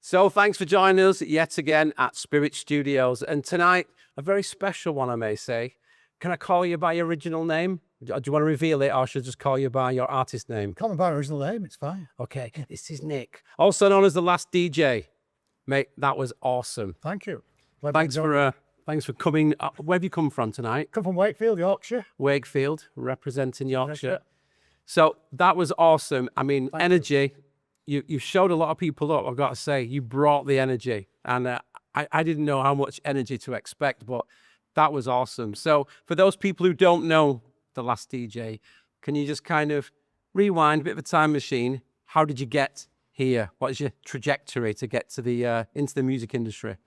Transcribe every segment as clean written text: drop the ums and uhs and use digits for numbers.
So thanks for joining us yet again at Spirit Studios. And tonight, a very special one, I may say. Can I call you by your original name? Do you want to reveal it, or should I just call you by your artist name? Call me by my original name, it's fine. Okay, this is Nick, also known as The Last DJ. Mate, that was awesome. Thank you. Thanks for coming. Where have you come from tonight? Come from Wakefield, Yorkshire. Wakefield, representing Yorkshire. So that was awesome. I mean, energy. You showed a lot of people up, I've got to say. You brought the energy. And I didn't know how much energy to expect, but that was awesome. So for those people who don't know The Last DJ, can you just kind of rewind, a bit of a time machine? How did you get here? What is your trajectory to get to the into the music industry?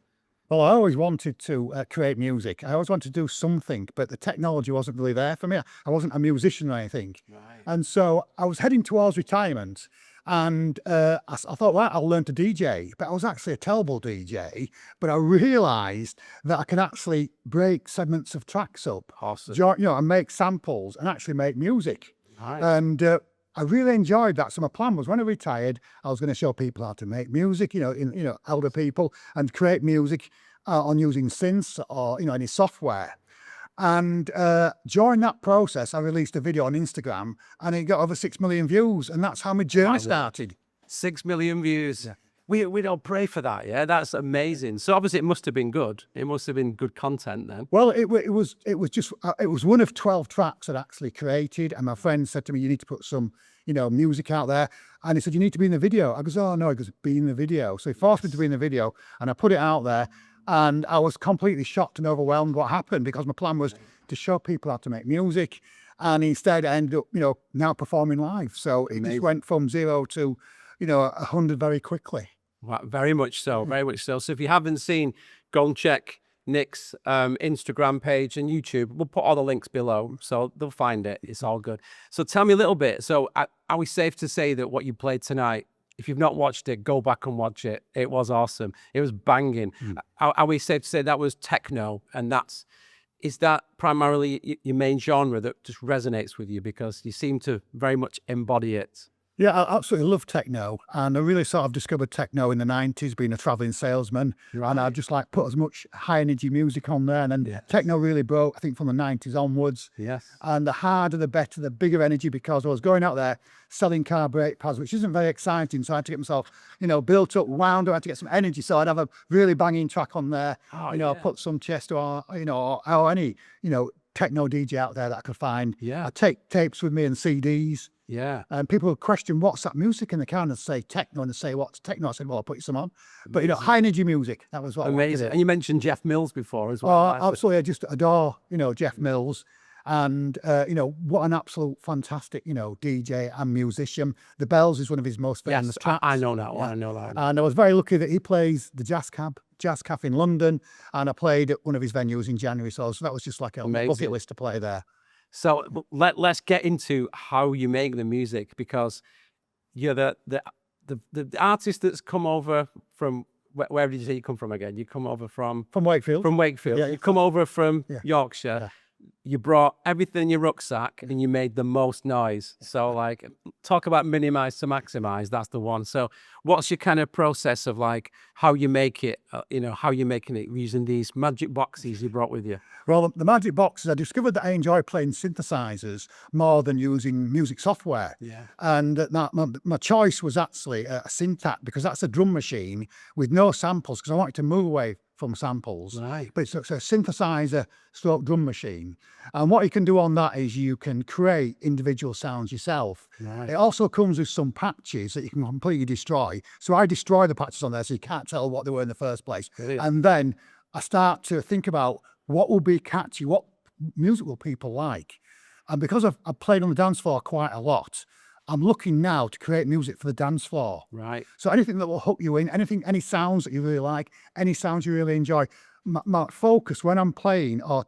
Well, I always wanted to create music. I always wanted to do something, but the technology wasn't really there for me. I wasn't a musician or anything. Right. And so I was heading towards retirement. And I thought, well, I'll learn to DJ, but I was actually a terrible DJ. But I realised that I can actually break segments of tracks up, awesome. And make samples and actually make music. Nice. And I really enjoyed that. So my plan was, when I retired, I was going to show people how to make music, elder people, and create music on using synths or any software. And during that process, I released a video on Instagram and it got over 6 million views. And that's how my journey started. 6 million views. Yeah. We don't pray for that, yeah? That's amazing. So obviously it must have been good. It must have been good content then. Well, it was one of 12 tracks I'd actually created. And my friend said to me, you need to put some, music out there. And he said, you need to be in the video. I goes, oh no, he goes, be in the video. So he forced me to be in the video and I put it out there. And I was completely shocked and overwhelmed what happened, because my plan was to show people how to make music. And instead I ended up, now performing live. So it just went from 0 to, 100 very quickly. Well, very much so, very much so. So if you haven't seen, go and check Nick's Instagram page and YouTube. We'll put all the links below, so they'll find it. It's all good. So tell me a little bit. So are we safe to say that what you played tonight, if you've not watched it, go back and watch it. It was awesome. It was banging. Are we safe to say that was techno? And is that primarily your main genre that just resonates with you, because you seem to very much embody it? Yeah, I absolutely love techno. And I really sort of discovered techno in the 90s, being a traveling salesman. Right. And I just put as much high energy music on there. And then techno really broke, I think, from the 90s onwards. Yes. And the harder, the better, the bigger energy, because I was going out there selling car brake pads, which isn't very exciting. So I had to get myself, built up, wound. I had to get some energy. So I'd have a really banging track on there. Put some Chester or any, techno DJ out there that I could find. Yeah. I'd take tapes with me and CDs. Yeah. And people would question, what's that music in the car? And I'd say techno, and they'd say, what's techno? I said, well, I'll put you some on. But, high energy music, that was what amazing. I wanted. And you mentioned Jeff Mills before as well. Oh, absolutely. I just adore, Jeff Mills. And, what an absolute fantastic, DJ and musician. The Bells is one of his most famous tracks. I know that one. I know that one. And I was very lucky that he plays the Jazz Cafe in London. And I played at one of his venues in January. So that was just like a bucket list to play there. So let's get into how you make the music, because you're the artist that's come over from, where did you say you come from again? You come over from Wakefield. From Wakefield. Yeah, you come over from Yorkshire. Yeah. You brought everything in your rucksack and you made the most noise. So talk about minimize to maximize. That's the one. So what's your kind of process of how you make it, how you're making it using these magic boxes you brought with you? Well, the magic boxes, I discovered that I enjoy playing synthesizers more than using music software. Yeah. And my choice was actually a Syntakt, because that's a drum machine with no samples, because I wanted to move away from samples. Right. But it's a synthesizer stroke drum machine. And what you can do on that is you can create individual sounds yourself. Right. It also comes with some patches that you can completely destroy. So I destroy the patches on there so you can't tell what they were in the first place. Brilliant. And then I start to think about what will be catchy, what music will people like. And because I've played on the dance floor quite a lot, I'm looking now to create music for the dance floor. Right. So anything that will hook you in, any sounds that you really like, any sounds you really enjoy. My focus when I'm playing or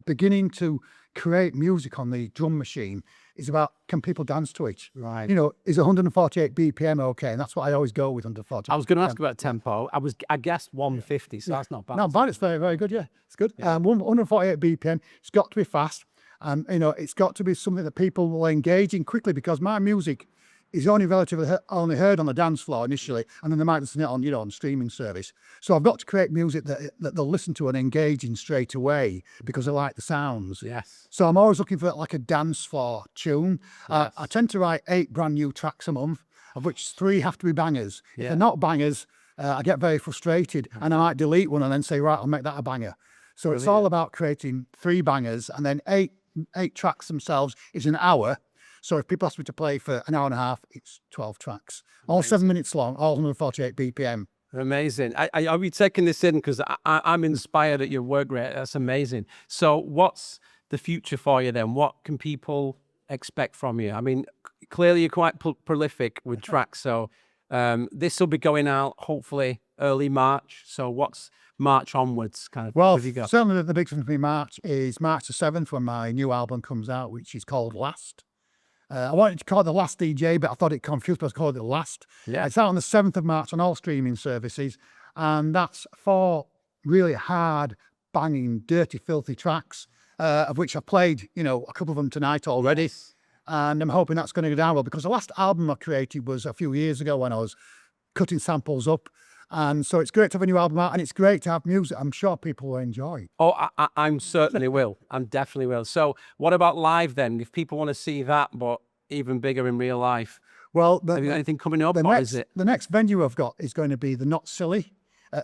beginning to create music on the drum machine is about, can people dance to it? Right. Is 148 BPM okay? And that's what I always go with, 148. I was going to ask about tempo. I guessed 150, so that's not bad. Not bad. It's very, very good. Yeah, it's good. Yeah. 148 BPM. It's got to be fast. And, it's got to be something that people will engage in quickly, because my music is only relatively only heard on the dance floor initially, and then they might listen to it on, on streaming service. So I've got to create music that they'll listen to and engage in straight away because they like the sounds. Yes. So I'm always looking for like a dance floor tune. Yes. I tend to write 8 brand new tracks a month, of which 3 have to be bangers. If Yeah. they're not bangers, I get very frustrated, and I might delete one and then say, right, I'll make that a banger. So it's all about creating 3 bangers, and then 8 tracks themselves is an hour. So if people ask me to play for an hour and a half, it's 12 tracks, all 7 minutes long, all 148 BPM. Amazing. Are we taking this in? Because I'm inspired at your work rate. That's amazing. So what's the future for you then? What can people expect from you? I mean, clearly you're quite prolific with tracks. So this will be going out hopefully early March. So what's March onwards kind of? Well, have you got? certainly the big thing for me March is March the 7th when my new album comes out, which is called Last. I wanted to call it The Last DJ, but I thought it confused, but I called it Last. Yeah. It's out on the 7th of March on all streaming services, and that's 4 really hard, banging, dirty, filthy tracks, of which I've played, a couple of them tonight already. Yes. And I'm hoping that's going to go down well, because the last album I created was a few years ago when I was cutting samples up. And so it's great to have a new album out, and it's great to have music I'm sure people will enjoy. Oh, I'm certainly will. I'm definitely will. So what about live then? If people want to see that, but even bigger in real life, Well, have you got anything coming up, or is it? the next venue I've got is going to be the Not Silly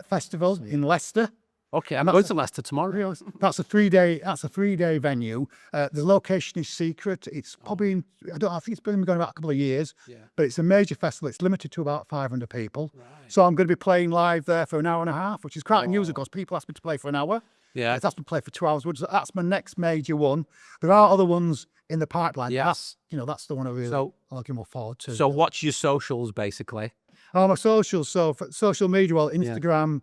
Festival in Leicester. Okay, I'm going to Leicester tomorrow. That's a 3-day venue. The location is secret. It's probably, I think it's been going about a couple of years, but it's a major festival. It's limited to about 500 people. So I'm going to be playing live there for an hour and a half, which is quite unusual because people ask me to play for an hour. Yeah. It's asked me to play for 2 hours. That's my next major one. There are other ones in the pipeline. Yes. That's the one I really looking more forward to. So what's your socials basically? Oh, my socials. So for social media, well, Instagram,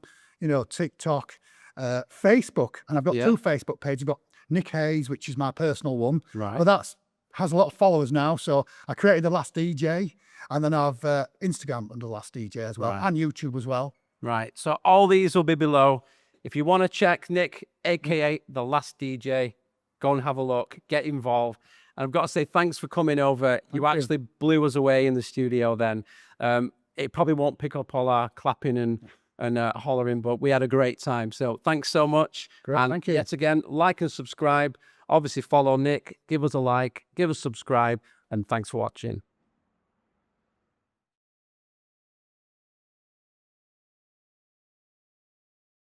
TikTok, Facebook, and I've got 2 Facebook pages. I've got Nick Hayes, which is my personal one. Right. But that has a lot of followers now. So I created The Last DJ, and then I've Instagram under The Last DJ as well, and YouTube as well. Right. So all these will be below. If you want to check Nick, aka The Last DJ, go and have a look, get involved. And I've got to say thanks for coming over. You actually blew us away in the studio then. It probably won't pick up all our clapping and hollering, but we had a great time. So thanks so much. Great, and thank you. yet again, like and subscribe. Obviously follow Nick, give us a like, give us subscribe, and thanks for watching.